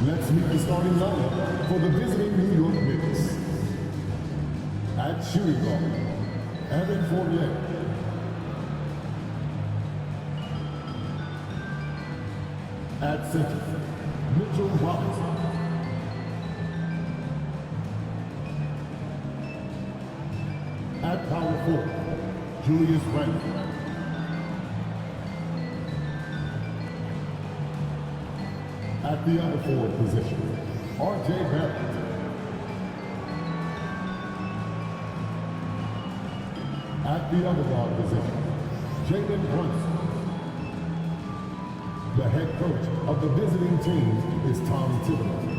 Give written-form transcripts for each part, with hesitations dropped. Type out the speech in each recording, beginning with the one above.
Let's meet the starting lineup for the visiting New York Knicks. At shooting guard, Evan Fournier. At center, Mitchell Robinson. At power forward, Julius Randle. At the other forward position, R.J. Barrett. At the other guard position, Jalen Brunson. The head coach of the visiting team is Tom Thibodeau.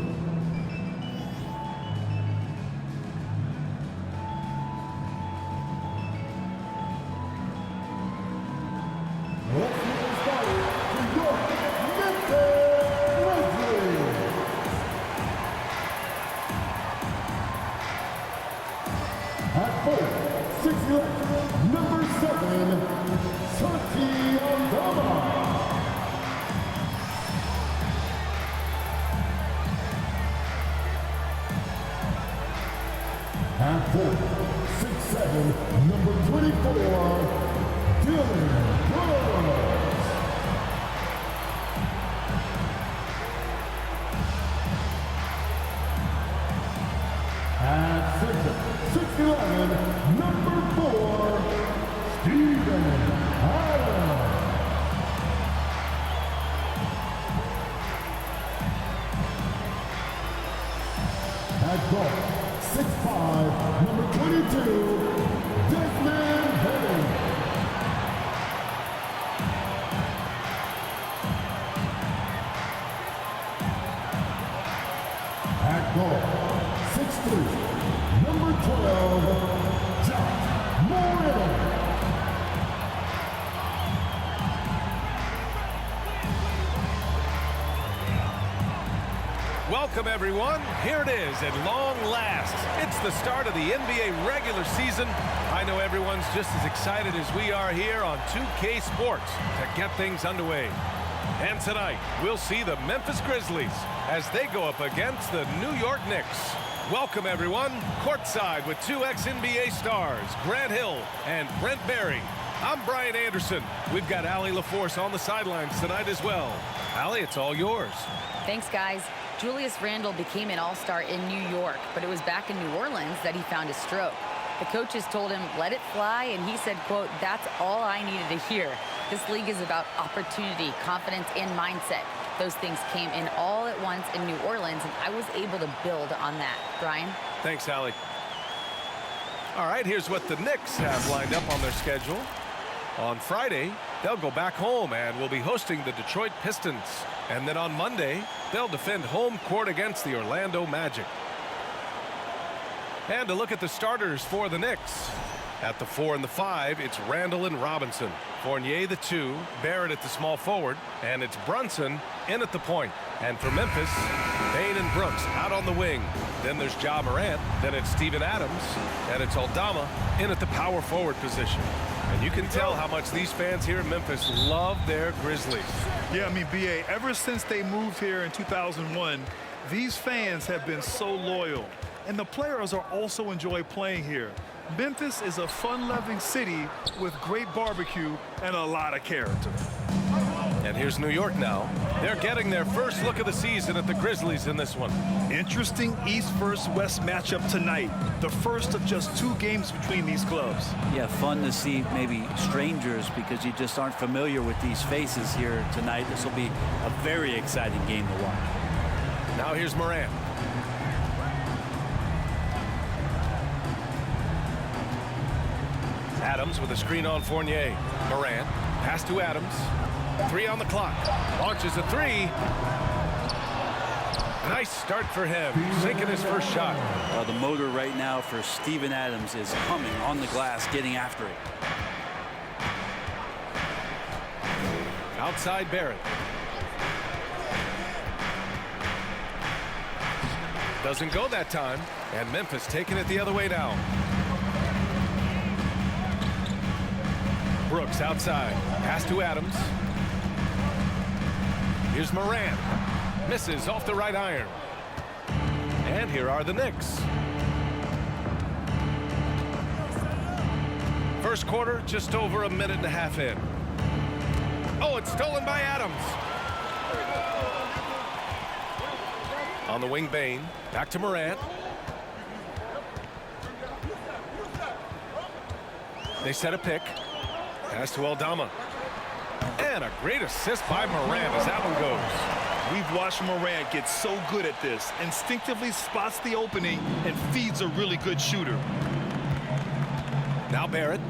Let's get started. New York, Grizzlies. At 4, 6'11", number 7, Santi Aldama. At 4, 6'7", number 24, Dylan Brooks. At center, 6'11", number 4, Steven Adams. At guard, 6'5", number 22, Desmond Hayes. At guard, 6'3", number 12, Josh Moreno. Welcome, everyone. Here it is at long last. It's the start of the NBA regular season. I know everyone's just as excited as we are here on 2K Sports to get things underway. And tonight, we'll see the Memphis Grizzlies as they go up against the New York Knicks. Welcome, everyone. Courtside with two ex-NBA stars, Grant Hill and Brent Barry. I'm Brian Anderson. We've got Allie LaForce on the sidelines tonight as well. Allie, it's all yours. Thanks, guys. Julius Randle became an all-star in New York, but it was back in New Orleans that he found his stroke. The coaches told him, let it fly, and he said, quote, that's all I needed to hear. This league is about opportunity, confidence, and mindset. Those things came in all at once in New Orleans, and I was able to build on that. Brian? Thanks, Allie. All right, here's what the Knicks have lined up on their schedule. On Friday, they'll go back home and will be hosting the Detroit Pistons. And then on Monday, they'll defend home court against the Orlando Magic. And to look at the starters for the Knicks. At the 4 and the 5, it's Randle and Robinson. Fournier the 2, Barrett at the small forward, and it's Brunson in at the point. And for Memphis, Payne and Brooks out on the wing. Then there's Ja Morant, then it's Steven Adams, and it's Aldama in at the power forward position. And you can tell how much these fans here in Memphis love their Grizzlies. Yeah, I mean, B.A., ever since they moved here in 2001, these fans have been so loyal. And the players are also enjoy playing here. Memphis is a fun-loving city with great barbecue and a lot of character. And here's New York now. They're getting their first look of the season at the Grizzlies in this one. Interesting East versus West matchup tonight. The first of just 2 games between these clubs. Yeah, fun to see maybe strangers because you just aren't familiar with these faces here tonight. This will be a very exciting game to watch. Now here's Morant. Adams with a screen on Fournier. Morant, pass to Adams. 3 on the clock. Launches a 3. Nice start for him. Sinking his first shot. The motor right now for Steven Adams is humming on the glass, getting after it. Outside Barrett. Doesn't go that time. And Memphis taking it the other way now. Brooks outside. Pass to Adams. Here's Morant. Misses off the right iron. And here are the Knicks. First quarter, just over a minute and a half in. Oh, it's stolen by Adams. On the wing, Bain. Back to Morant. They set a pick. Pass to Aldama. And a great assist by Morant as that one goes. We've watched Morant get so good at this. Instinctively spots the opening and feeds a really good shooter. Now Barrett.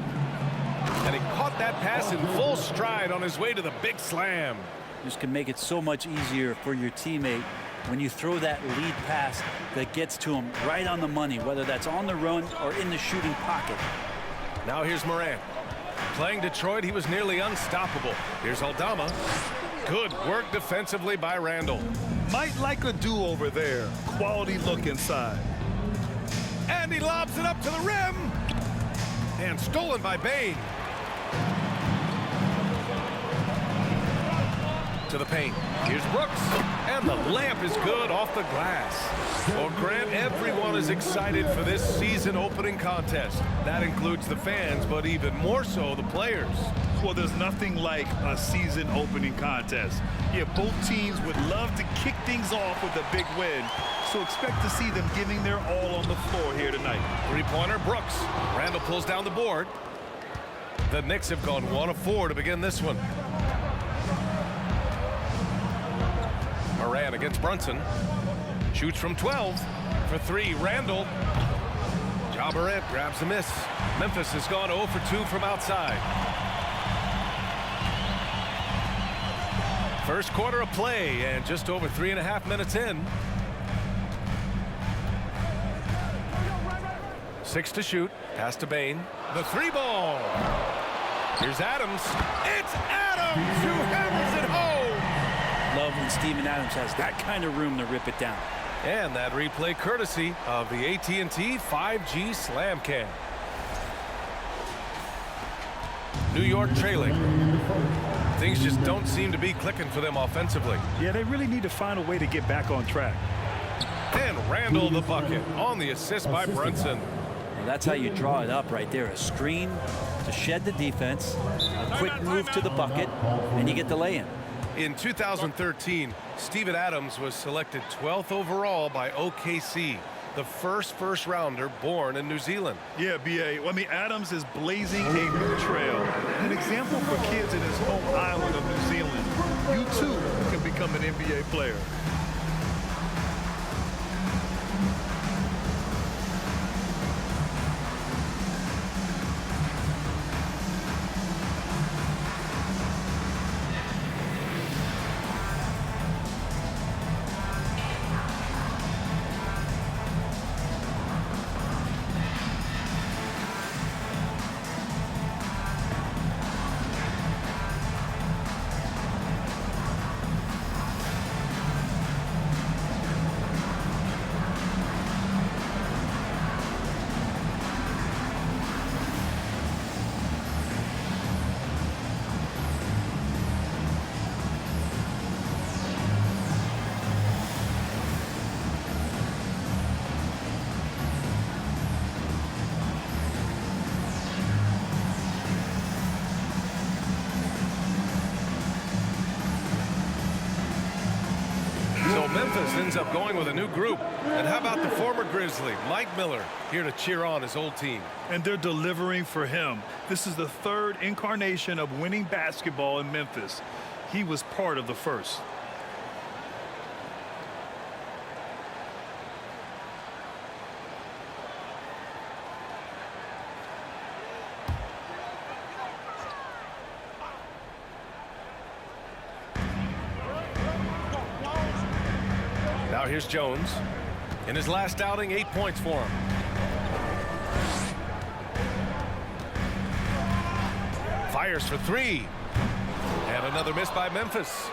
And he caught that pass in full stride on his way to the big slam. This can make it so much easier for your teammate when you throw that lead pass that gets to him right on the money, whether that's on the run or in the shooting pocket. Now here's Morant. Playing Detroit, he was nearly unstoppable. Here's Aldama. Good work defensively by Randall. Might like a do-over there. Quality look inside. And he lobs it up to the rim. And stolen by Bain. To the paint. Here's Brooks. And the layup is good off the glass. Well, Grant, everyone is excited for this season opening contest. That includes the fans, but even more so the players. Well, there's nothing like a season opening contest. Yeah, both teams would love to kick things off with a big win. So expect to see them giving their all on the floor here tonight. Three-pointer, Brooks. Randall pulls down the board. The Knicks have gone 1 of 4 to begin this one. Morant against Brunson. Shoots from 12 for 3. Randall. Ja Morant grabs a miss. Memphis has gone 0 for 2 from outside. First quarter of play and just over 3.5 minutes in. 6 to shoot. Pass to Bain. The 3 ball. Here's Adams. It's Adams who hammers it home. Love when Steven Adams has that kind of room to rip it down. And that replay courtesy of the AT&T 5G Slam Cam. New York trailing. Things just don't seem to be clicking for them offensively. Yeah, they really need to find a way to get back on track. And Randall the bucket on the assist by Brunson. Well, that's how you draw it up right there. A screen to shed the defense, a quick move to the bucket, and you get the lay-in. In 2013, Steven Adams was selected 12th overall by OKC, the first rounder born in New Zealand. Yeah, B.A. I mean, Adams is blazing a new trail. An example for kids in his home island of New Zealand. You, too, can become an NBA player. So Memphis ends up going with a new group. And how about the former Grizzly, Mike Miller, here to cheer on his old team. And they're delivering for him. This is the third incarnation of winning basketball in Memphis. He was part of the first. Now here's Jones. In his last outing, 8 points for him. Fires for 3. And another miss by Memphis.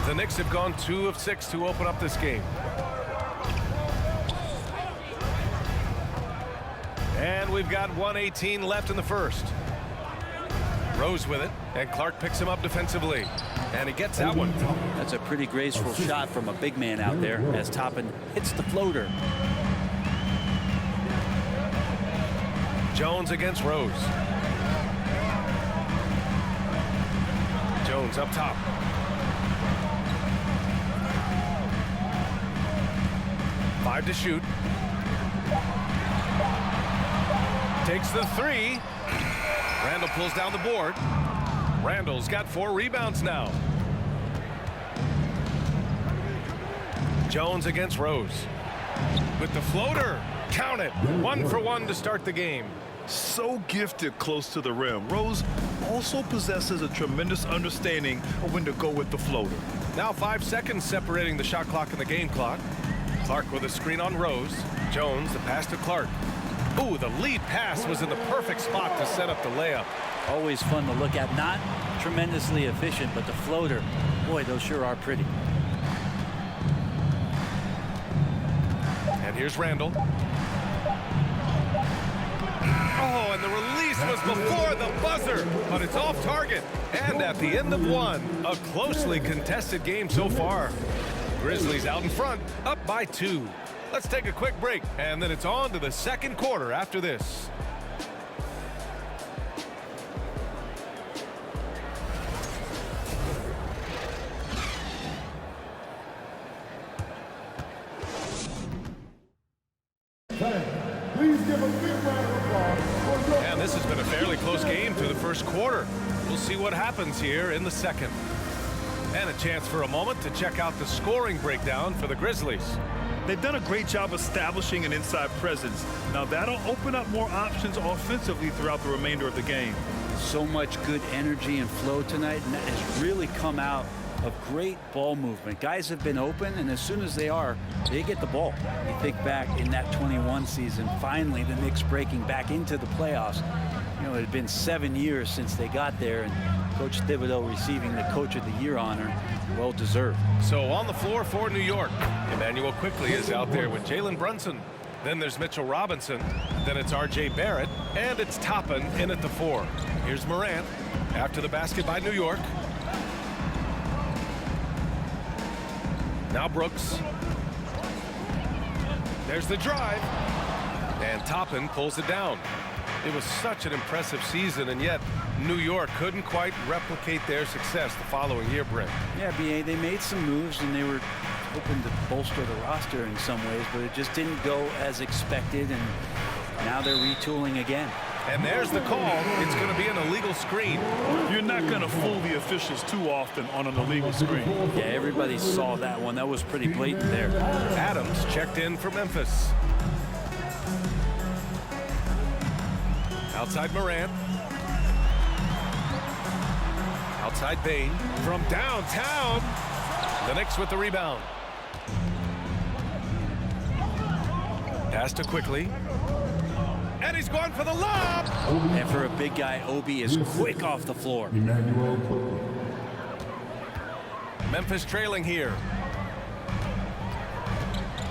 The Knicks have gone 2 of 6 to open up this game. And we've got 1:18 left in the first. Rose with it, and Clark picks him up defensively. And he gets that one. That's a pretty graceful shot from a big man out there as Toppin hits the floater. Jones against Rose. Jones up top. Five to shoot. Takes the three. Randall pulls down the board. Randall's got 4 rebounds now. Jones against Rose. With the floater. Count it. 1 for 1 to start the game. So gifted close to the rim. Rose also possesses a tremendous understanding of when to go with the floater. Now 5 seconds separating the shot clock and the game clock. Clark with a screen on Rose. Jones, the pass to Clark. Ooh, the lead pass was in the perfect spot to set up the layup. Always fun to look at. Not tremendously efficient, but the floater, boy, those sure are pretty. And here's Randall. Oh, and the release was before the buzzer, but it's off target. And at the end of 1, a closely contested game so far. Grizzlies out in front, up by 2. Let's take a quick break, and then it's on to the second quarter after this. Please give a big round of applause for your... And this has been a fairly close game through the first quarter. We'll see what happens here in the second. And a chance for a moment to check out the scoring breakdown for the Grizzlies. They've done a great job establishing an inside presence. Now that'll open up more options offensively throughout the remainder of the game. So much good energy and flow tonight, and that has really come out of great ball movement. Guys have been open, and as soon as they are, they get the ball. You think back in that 21 season, finally the Knicks breaking back into the playoffs. You know, it had been 7 years since they got there, and Coach Thibodeau receiving the Coach of the Year honor. Well deserved. So on the floor for New York, Emmanuel Quickly is out there with Jalen Brunson. Then there's Mitchell Robinson. Then it's R.J. Barrett. And it's Toppin in at the 4. Here's Morant after the basket by New York. Now Brooks. There's the drive. And Toppin pulls it down. It was such an impressive season, and yet New York couldn't quite replicate their success the following year, Brent. Yeah, B.A., they made some moves, and they were hoping to bolster the roster in some ways, but it just didn't go as expected, and now they're retooling again. And there's the call. It's going to be an illegal screen. You're not going to fool the officials too often on an illegal screen. Yeah, everybody saw that one. That was pretty blatant there. Adams checked in for Memphis. Outside Morant. Outside Bain. From downtown. The Knicks with the rebound. Pass to Quickly. And he's going for the lob. And for a big guy, Obi is quick off the floor. Emmanuel Quickly. Memphis trailing here.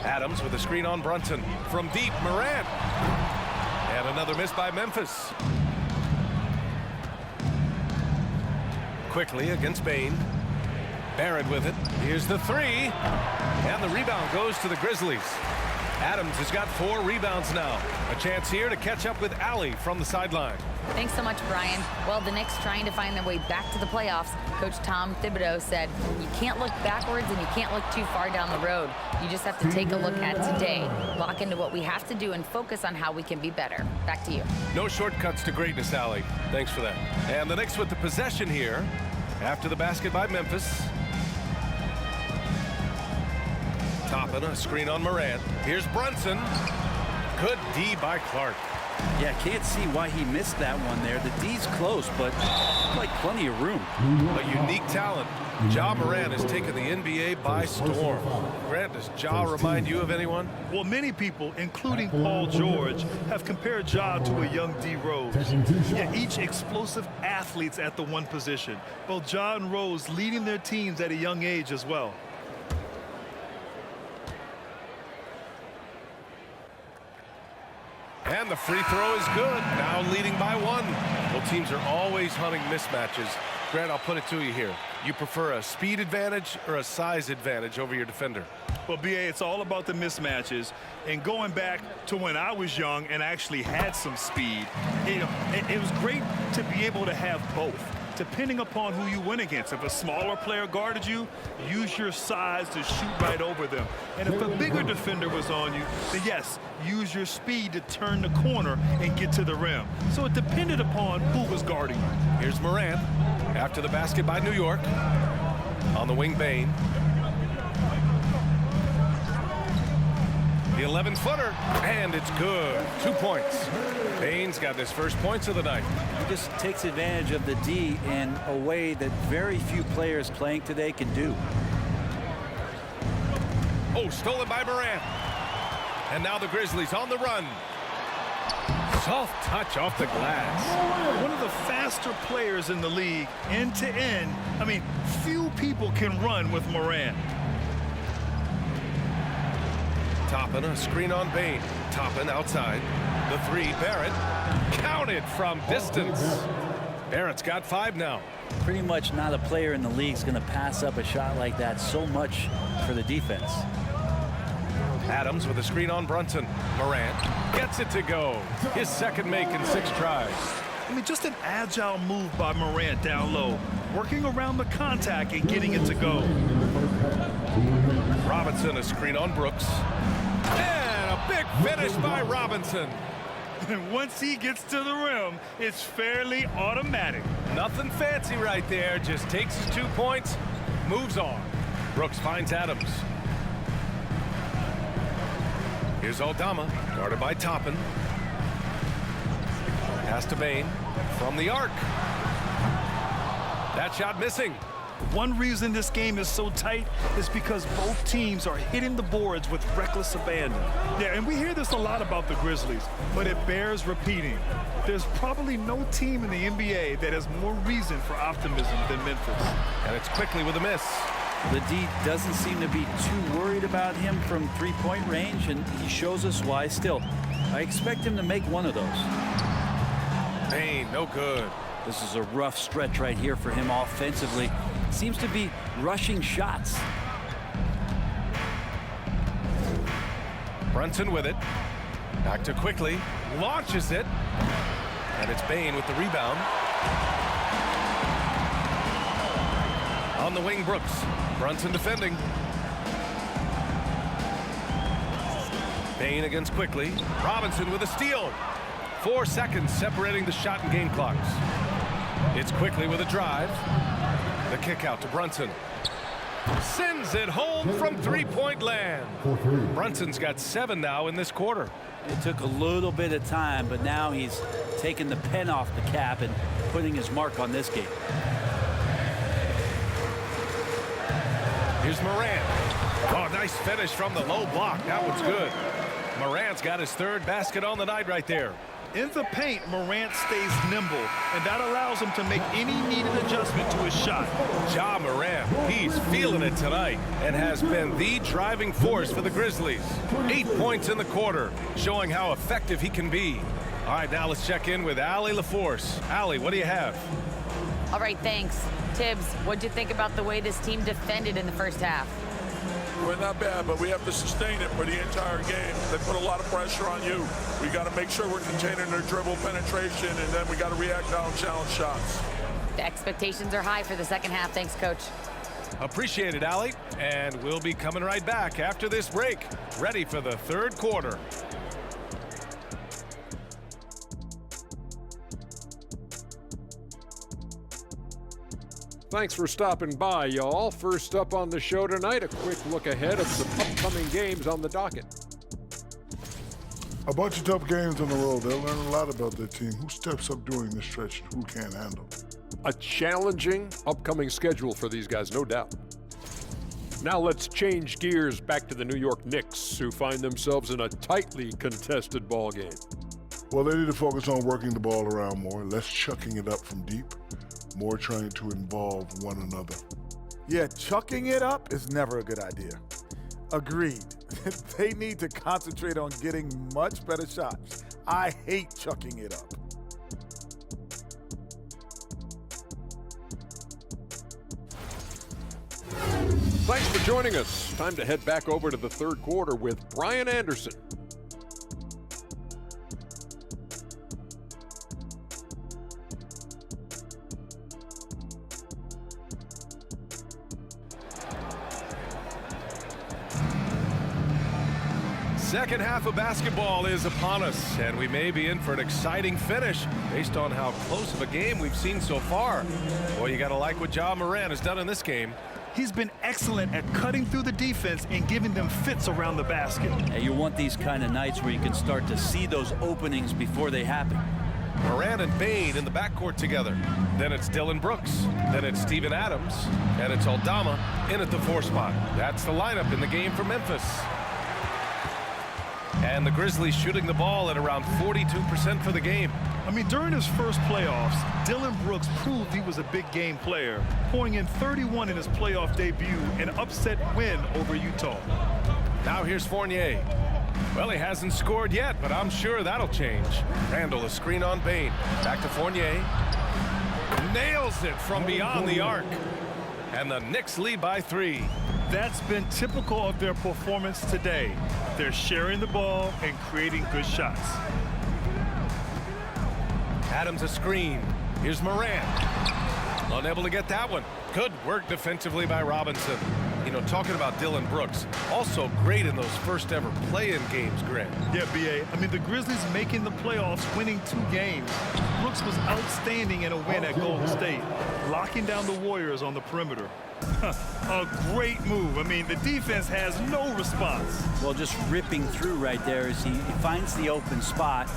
Adams with a screen on Brunson. From deep, Morant. And another miss by Memphis. Quickly against Bain. Barrett with it. Here's the 3. And the rebound goes to the Grizzlies. Adams has got 4 rebounds now. A chance here to catch up with Allie from the sideline. Thanks so much, Brian. Well, the Knicks trying to find their way back to the playoffs. Coach Tom Thibodeau said, you can't look backwards and you can't look too far down the road. You just have to take a look at today, lock into what we have to do, and focus on how we can be better. Back to you. No shortcuts to greatness, Allie. Thanks for that. And the Knicks with the possession here after the basket by Memphis. Toppin, a screen on Morant. Here's Brunson. Good D by Clark. Yeah, can't see why he missed that one there. The D's close, but like plenty of room. A unique talent. Ja Morant has taken the NBA by storm. Grant, does Ja remind you of anyone? Well, many people, including Paul George, have compared Ja to a young D. Rose. Yet each explosive athletes at the one position. Both Ja and Rose leading their teams at a young age as well. And the free throw is good. Now leading by 1. Well, teams are always hunting mismatches. Grant, I'll put it to you here. You prefer a speed advantage or a size advantage over your defender? Well, BA, it's all about the mismatches. And going back to when I was young and actually had some speed, it was great to be able to have both, depending upon who you went against. If a smaller player guarded you, use your size to shoot right over them. And if a bigger defender was on you, then yes, use your speed to turn the corner and get to the rim. So it depended upon who was guarding you. Here's Morant after the basket by New York. On the wing, Bane. The 11-footer, and it's good. 2 points. Bane's got his first points of the night. He just takes advantage of the D in a way that very few players playing today can do. Oh, stolen by Morant. And now the Grizzlies on the run. Soft touch off the glass. One of the faster players in the league, end to end. I mean, few people can run with Morant. Toppin, a screen on Bane. Toppin outside. The three, Barrett. Counted from distance. Barrett's got 5 now. Pretty much not a player in the league is going to pass up a shot like that so much for the defense. Adams with a screen on Brunson. Morant gets it to go. His second make in 6 tries. I mean, just an agile move by Morant down low, working around the contact and getting it to go. Robinson, a screen on Brooks. And a big finish by Robinson. And once he gets to the rim, it's fairly automatic. Nothing fancy right there. Just takes his 2 points, moves on. Brooks finds Adams. Here's Aldama, guarded by Toppin. Pass to Bane from the arc. That shot missing. One reason this game is so tight is because both teams are hitting the boards with reckless abandon. Yeah, and we hear this a lot about the Grizzlies, but it bears repeating. There's probably no team in the NBA that has more reason for optimism than Memphis. And it's quickly with a miss. The D doesn't seem to be too worried about him from three-point range, and he shows us why. Still, I expect him to make one of those. Bane, no good. This is a rough stretch right here for him offensively. Seems to be rushing shots. Brunson with it. Back to quickly. Launches it. And it's Bane with the rebound. On the wing, Brooks. Brunson defending. Bane against quickly. Robinson with a steal. 4 seconds separating the shot and game clocks. It's quickly with a drive. The kick out to Brunson. Sends it home from three-point land. Brunson's got 7 now in this quarter. It took a little bit of time, but now he's taking the pen off the cap and putting his mark on this game. Here's Morant. Oh, nice finish from the low block. That one's good. Morant's got his 3rd basket on the night right there. In the paint, Morant stays nimble, and that allows him to make any needed adjustment to his shot. Ja Morant, he's feeling it tonight and has been the driving force for the Grizzlies. 8 points in the quarter, showing how effective he can be. All right, now let's check in with Allie LaForce. Allie, what do you have? All right, thanks. Tibbs, what'd you think about the way this team defended in the first half? We're not bad, but we have to sustain it for the entire game. They put a lot of pressure on you. We got to make sure we're containing their dribble penetration, and then we got to react down challenge shots. The expectations are high for the second half. Thanks, Coach. Appreciate it, Allie. And we'll be coming right back after this break, ready for the 3rd quarter. Thanks for stopping by, y'all. First up on the show tonight, a quick look ahead of some upcoming games on the docket. A bunch of tough games on the road. They'll learn a lot about their team. Who steps up during this stretch and who can't handle. A challenging upcoming schedule for these guys, no doubt. Now let's change gears back to the New York Knicks, who find themselves in a tightly contested ball game. Well, they need to focus on working the ball around more, less chucking it up from deep, more trying to involve one another. Yeah, chucking it up is never a good idea. Agreed. They need to concentrate on getting much better shots. I hate chucking it up. Thanks for joining us. Time to head back over to the third quarter with Brian Anderson. Second half of basketball is upon us, and we may be in for an exciting finish based on how close of a game we've seen so far. Boy, you got to like what Ja Morant has done in this game. He's been excellent at cutting through the defense and giving them fits around the basket. And you want these kind of nights where you can start to see those openings before they happen. Morant and Bane in the backcourt together. Then it's Dillon Brooks. Then it's Steven Adams. And it's Aldama in at the 4 spot. That's the lineup in the game for Memphis. And the Grizzlies shooting the ball at around 42% for the game. I mean, during his first playoffs, Dillon Brooks proved he was a big game player, pouring in 31 in his playoff debut, an upset win over Utah. Now here's Fournier. Well, he hasn't scored yet, but I'm sure that'll change. Randall, a screen on Bane. Back to Fournier. Nails it from beyond the arc. And the Knicks lead by 3. That's been typical of their performance today. They're sharing the ball and creating good shots. Adams a screen. Here's Morant. Unable to get that one. Good work defensively by Robinson. You know, talking about Dillon Brooks, also great in those first ever play-in games, Grant. Yeah, B.A. I mean, the Grizzlies making the playoffs, winning 2 games. Brooks was outstanding in a win at Golden State, locking down the Warriors on the perimeter. A great move. I mean, the defense has no response. Well, just ripping through right there as he finds the open spot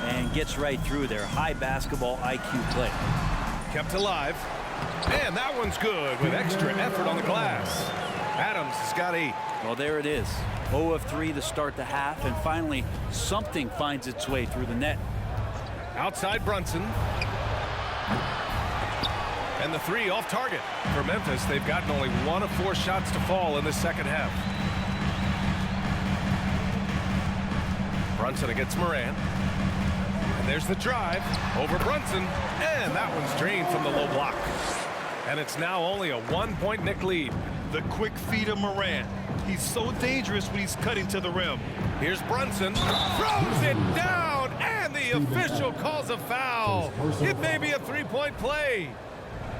and gets right through there. High basketball IQ play. Kept alive. And that one's good with extra effort on the glass. Adams has got 8. Well, there it is. 0 of 3 to start the half, and finally something finds its way through the net. Outside Brunson. And the 3 off target. For Memphis, they've gotten only 1 of 4 shots to fall in the second half. Brunson against Morant. And there's the drive over Brunson. And that one's drained from the low block. And it's now only a 1-point Knick lead. The quick feed of Morant. He's so dangerous when he's cutting to the rim. Here's Brunson. Throws it down. And the official calls a foul. It may be a 3-point play.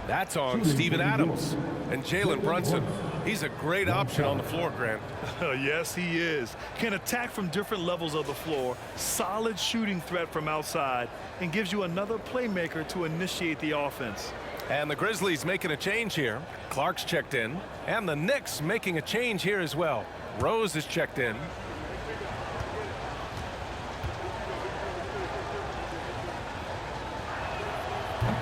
That's on Steven Adams. And Jalen Brunson, he's a great option on the floor, Grant. Yes, he is. Can attack from different levels of the floor, solid shooting threat from outside, and gives you another playmaker to initiate the offense. And the Grizzlies making a change here. Clark's checked in. And the Knicks making a change here as well. Rose is checked in.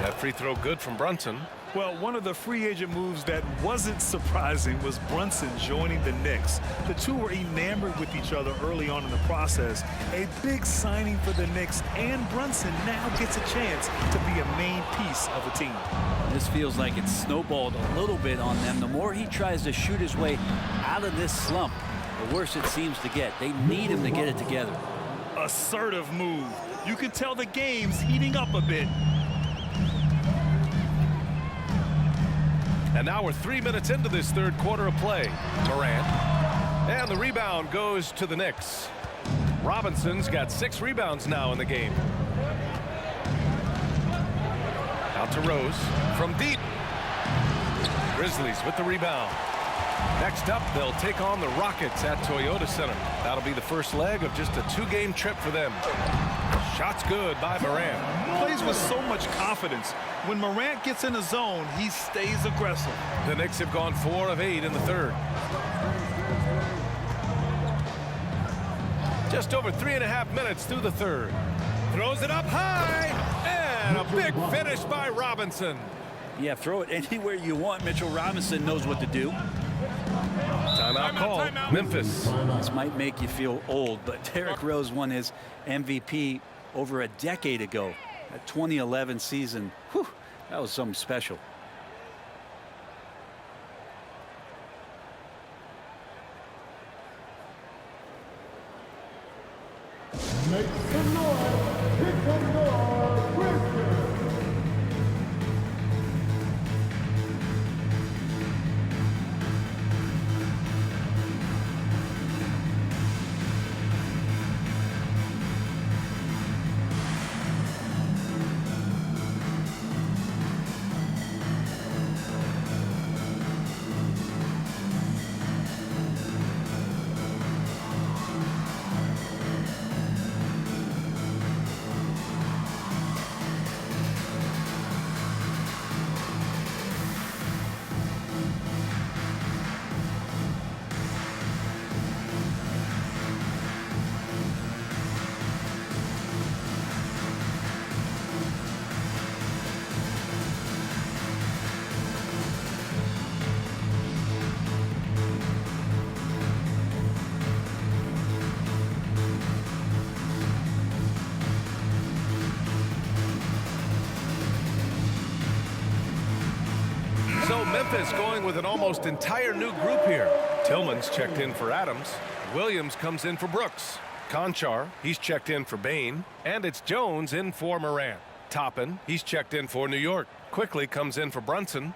That free throw good from Brunson. Well, one of the free agent moves that wasn't surprising was Brunson joining the Knicks. The two were enamored with each other early on in the process. A big signing for the Knicks, and Brunson now gets a chance to be a main piece of a team. This feels like it's snowballed a little bit on them. The more he tries to shoot his way out of this slump, the worse it seems to get. They need him to get it together. Assertive move. You can tell the game's heating up a bit. And now we're 3 minutes into this third quarter of play. Morant. And the rebound goes to the Knicks. Robinson's got 6 rebounds now in the game. Out to Rose from deep. Grizzlies with the rebound. Next up, they'll take on the Rockets at Toyota Center. That'll be the first leg of just a 2-game trip for them. Shots good by Morant. Plays with so much confidence. When Morant gets in the zone, he stays aggressive. The Knicks have gone 4 of 8 in the third. Just over 3.5 minutes through the third. Throws it up high. And a big finish by Robinson. Yeah, throw it anywhere you want. Mitchell Robinson knows what to do. Timeout call. Timeout. Memphis. This might make you feel old, but Derrick Rose won his MVP over a decade ago. That 2011 season, whew, that was something special. Make some noise. Here comes the Grizzlies. Memphis going with an almost entire new group here. Tillman's checked in for Adams. Williams comes in for Brooks. Conchar, he's checked in for Bain. And it's Jones in for Morant. Toppin, he's checked in for New York. Quickly comes in for Brunson.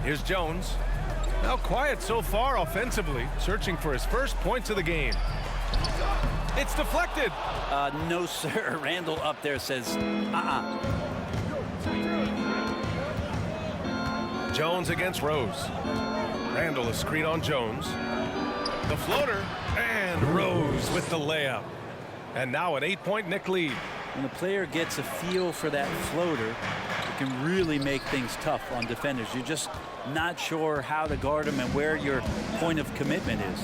Here's Jones. Now quiet so far offensively, searching for his first points of the game. It's deflected. No, sir. Randall up there says, Jones against Rose. Randall a screen on Jones. The floater, and Rose with the layup. And now an 8-point Knick lead. When a player gets a feel for that floater, it can really make things tough on defenders. You're just not sure how to guard them and where your point of commitment is.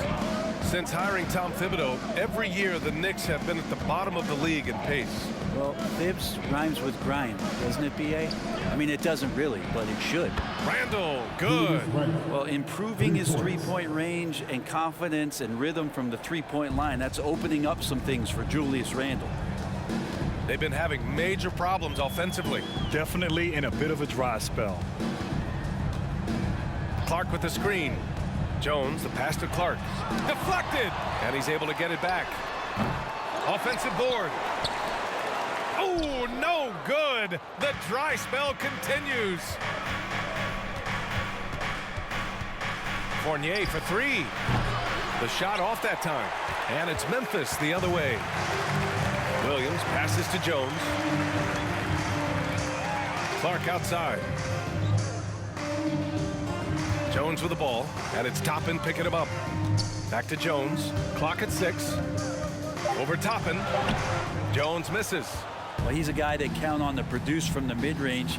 Since hiring Tom Thibodeau, every year the Knicks have been at the bottom of the league in pace. Well, Thibs rhymes with grind, doesn't it, B.A.? I mean, it doesn't really, but it should. Randall, good. Well, improving his three-point range and confidence and rhythm from the three-point line, that's opening up some things for Julius Randle. They've been having major problems offensively. Definitely in a bit of a dry spell. Clark with the screen. Jones, the pass to Clark. Deflected! And he's able to get it back. Offensive board. Oh, no good. The dry spell continues. Fournier for three. The shot off that time. And it's Memphis the other way. Williams passes to Jones. Clark outside. Jones with the ball, and it's Toppin picking him up. Back to Jones. Clock at 6. Over Toppin. Jones misses. Well, he's a guy that count on to produce from the mid-range.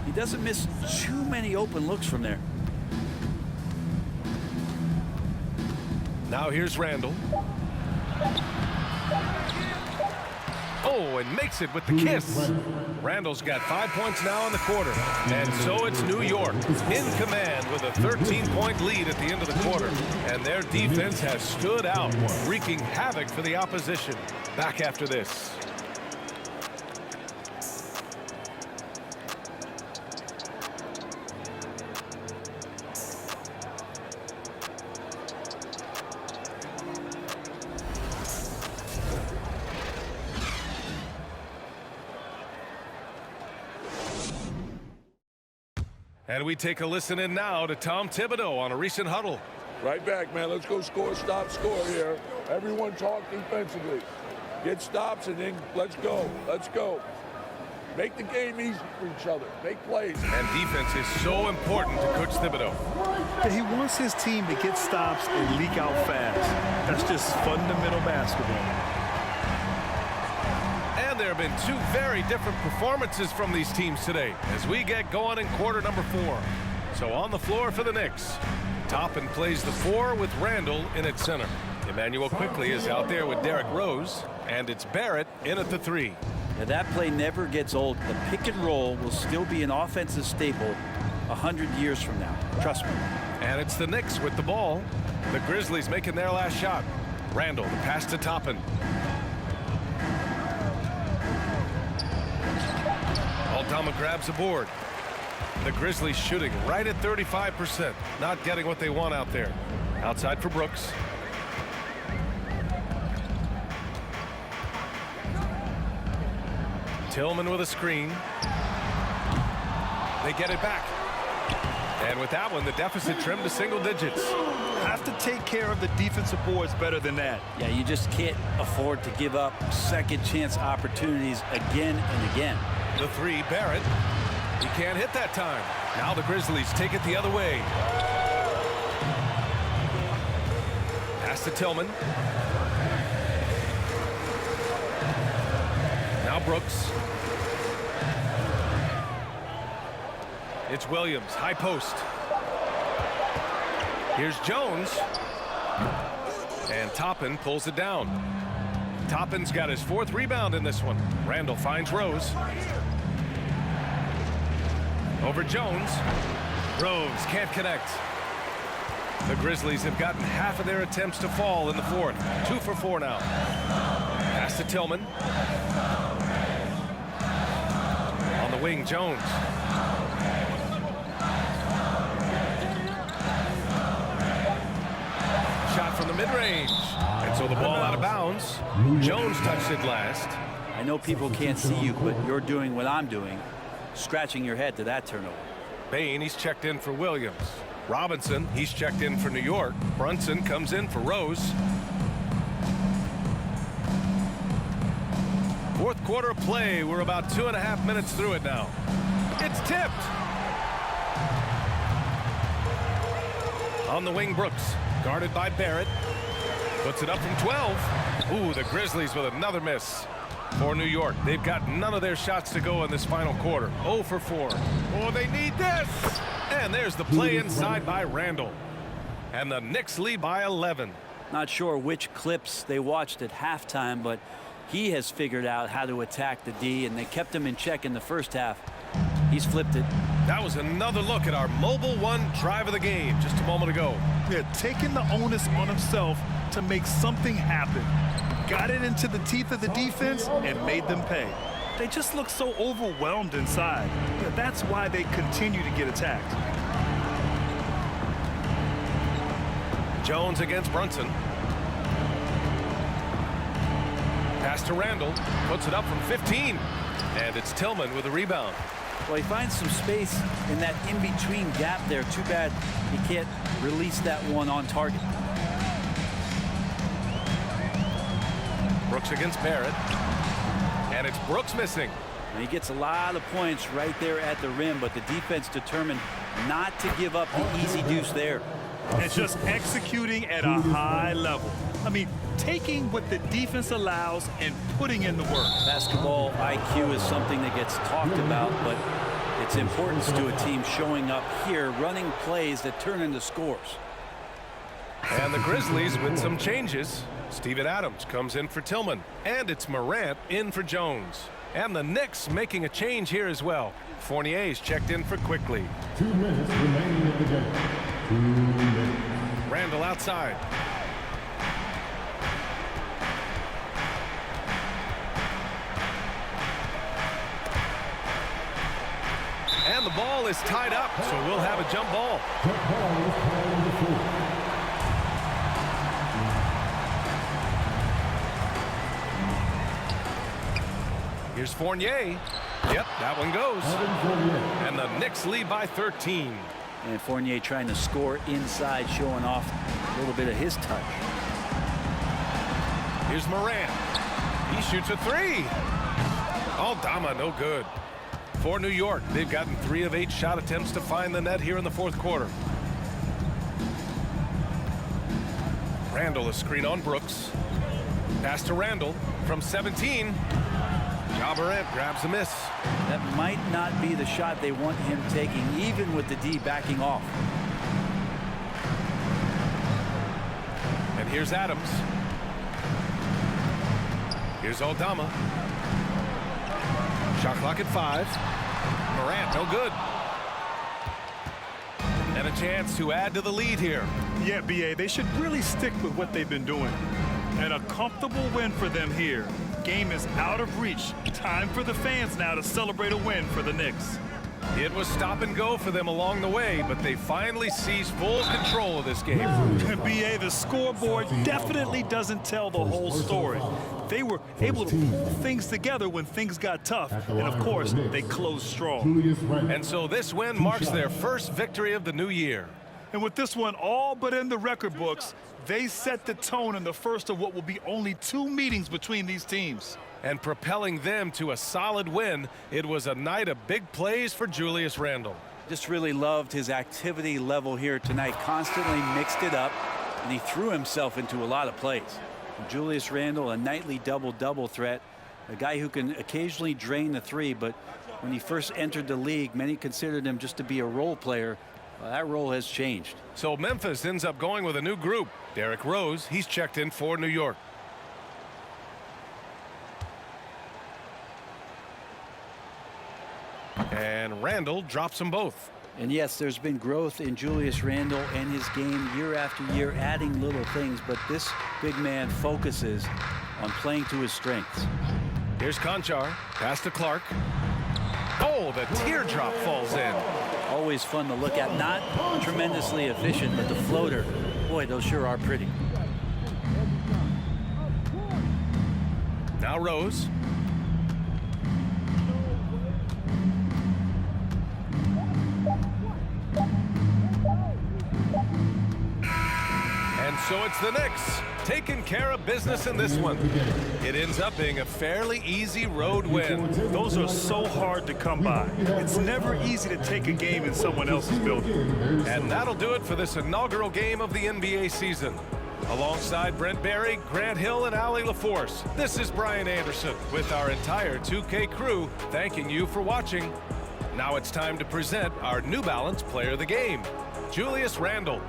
He doesn't miss too many open looks from there. Now here's Randall. Oh, and makes it with the kiss. Randall's got 5 points now in the quarter. And so it's New York in command with a 13-point lead at the end of the quarter. And their defense has stood out, wreaking havoc for the opposition. Back after this. And we take a listen in now to Tom Thibodeau on a recent huddle. Right back, man. Let's go score, stop, score here. Everyone talk defensively. Get stops and then let's go. Let's go. Make the game easy for each other. Make plays. And defense is so important to Coach Thibodeau. Yeah, he wants his team to get stops and leak out fast. That's just fundamental basketball. And there have been two very different performances from these teams today as we get going in quarter number 4. So on the floor for the Knicks, Toppin plays the 4 with Randall in at center. Emmanuel Quickly is out there with Derrick Rose, and it's Barrett in at the 3. Now, that play never gets old. The pick and roll will still be an offensive staple 100 years from now. Trust me. And it's the Knicks with the ball. The Grizzlies making their last shot. Randall, the pass to Toppin. Aldama grabs the board. The Grizzlies shooting right at 35%. Not getting what they want out there. Outside for Brooks. Tillman with a screen. They get it back. And with that one, the deficit trimmed to single digits. Have to take care of the defensive boards better than that. Yeah, you just can't afford to give up second chance opportunities again and again. The 3, Barrett. He can't hit that time. Now the Grizzlies take it the other way. Pass to Tillman. Now Brooks. It's Williams, high post. Here's Jones. And Toppin pulls it down. Toppin's got his 4th rebound in this one. Randall finds Rose. Over Jones. Rose can't connect. The Grizzlies have gotten half of their attempts to fall in the fourth. 2 for 4 now. Pass to Tillman. On the wing, Jones. Shot from the mid-range. And so the ball out of bounds. Jones touched it last. I know people can't see you, but you're doing what I'm doing, scratching your head to that turnover. Bain, he's checked in for Williams. Robinson, he's checked in for New York. Brunson comes in for Rose. Fourth quarter play. We're about 2.5 minutes through it now. It's tipped. On the wing, Brooks. Guarded by Barrett. Puts it up from 12. Ooh, the Grizzlies with another miss. For New York, they've got none of their shots to go in this final quarter. 0 for 4. Oh, they need this. And there's the play inside by Randall. And the Knicks lead by 11. Not sure which clips they watched at halftime, but he has figured out how to attack the D, and they kept him in check in the first half. He's flipped it. That was another look at our Mobile One drive of the game just a moment ago. Yeah, taking the onus on himself to make something happen. Got it into the teeth of the defense and made them pay. They just look so overwhelmed inside. Yeah, that's why they continue to get attacked. Jones against Brunson. Pass to Randall. Puts it up from 15. And it's Tillman with a rebound. Well, he finds some space in that in-between gap there. Too bad he can't release that one on target. Brooks against Barrett. And it's Brooks missing. And he gets a lot of points right there at the rim, but the defense determined not to give up the easy deuce there. And just executing at a high level. I mean, taking what the defense allows and putting in the work. Basketball IQ is something that gets talked about, but its importance to a team showing up here, running plays that turn into scores. And the Grizzlies with some changes. Steven Adams comes in for Tillman. And it's Morant in for Jones. And the Knicks making a change here as well. Fournier's checked in for Quickly. 2 minutes remaining in the game. 2 minutes. Randall outside. And the ball is tied up, so we'll have a jump ball. Jump ball is called on the floor. Here's Fournier. Yep, that one goes. And the Knicks lead by 13. And Fournier trying to score inside, showing off a little bit of his touch. Here's Morant. He shoots a 3. Aldama, no good. For New York, they've gotten 3 of 8 shot attempts to find the net here in the fourth quarter. Randall, a screen on Brooks. Pass to Randall from 17. Ja Morant grabs the miss. That might not be the shot they want him taking, even with the D backing off. And here's Adams. Here's Aldama. Shot clock at 5. Morant, no good. And a chance to add to the lead here. Yeah, BA, they should really stick with what they've been doing. And a comfortable win for them here. Game is out of reach. Time for the fans now to celebrate a win for the Knicks. It was stop and go for them along the way, but they finally seized full control of this game. BA, the scoreboard definitely doesn't tell the whole story. They were able to pull things together when things got tough, and of course, they closed strong. And so this win marks their first victory of the new year. And with this one all but in the record books, they set the tone in the first of what will be only 2 meetings between these teams. And propelling them to a solid win, it was a night of big plays for Julius Randle. Just really loved his activity level here tonight. Constantly mixed it up, and he threw himself into a lot of plays. Julius Randle, a nightly double-double threat, a guy who can occasionally drain the 3, but when he first entered the league, many considered him just to be a role player. Well, that role has changed. So Memphis ends up going with a new group. Derrick Rose, he's checked in for New York. And and Randle drops them both. And yes, there's been growth in Julius Randle and his game year after year, adding little things, but this big man focuses on playing to his strengths. Here's Conchar, pass to Clark. Oh, the teardrop falls in. Always fun to look at. Not tremendously efficient, but the floater, boy, those sure are pretty. Now Rose. And so it's the Knicks taking care of business in this one. It ends up being a fairly easy road win. Those are so hard to come by. It's never easy to take a game in someone else's building. And that'll do it for this inaugural game of the NBA season. Alongside Brent Barry, Grant Hill, and Allie LaForce, this is Brian Anderson with our entire 2K crew thanking you for watching. Now it's time to present our New Balance Player of the Game, Julius Randle.